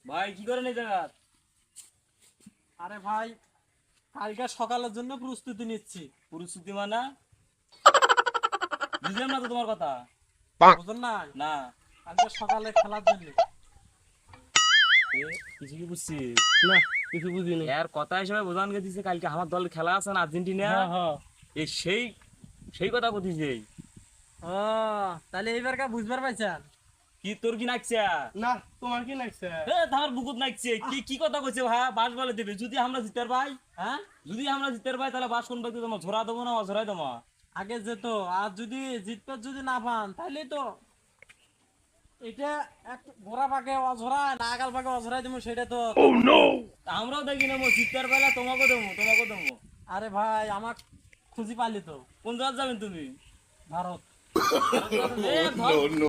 ভাই কি করেন এই জায়গা? আরে ভাই, কালকে সকালের জন্য প্রস্তুতি নিচ্ছি। প্রস্তুতি মানে বুঝলাম না তো তোমার কথা। বুঝলেন না? না কালকে সকালে খেলার জন্য। কিছু কি বুঝছি না, কিছু বুঝিনি। এর কথা হিসেবে বোঝান গেছে কালকে আমার দলের খেলা আছে না আর্জেন্টিনা। হ্যাঁ হ্যাঁ। এই সেই সেই কথা বলতেছে। ও, তাহলে এইবার কা বুঝবার পাইছেন? কি তোর কি নাকছে? না, তোমার কি লাগছে? আমার বুকুত নাকছে। কি কি কথা কইছে ভাই? বাস বলে দেবে যদি আমরা জিতার ভাই। হ্যাঁ, যদি আমরা জিতার ভাই তাহলে বাস কোন ব্যক্তি তোমার ঝোরা দেবো না ঝোরাই দেবো। আগে যেত। আর যদি জিততে যদি না পান তাহলে তো এটা এক ঘোড়া পাকে অঝরায় না আগাল পাকে অঝরাই দেবো, সেটা তো। আমরাও দেখি নেবো জিতার বেলা তোমাকে দেবো তোমাকে দেবো। আরে ভাই, আমার খুঁজি পালি তো। কোন জায়গায় যাবেন তুমি? ভারত। এ, ধর।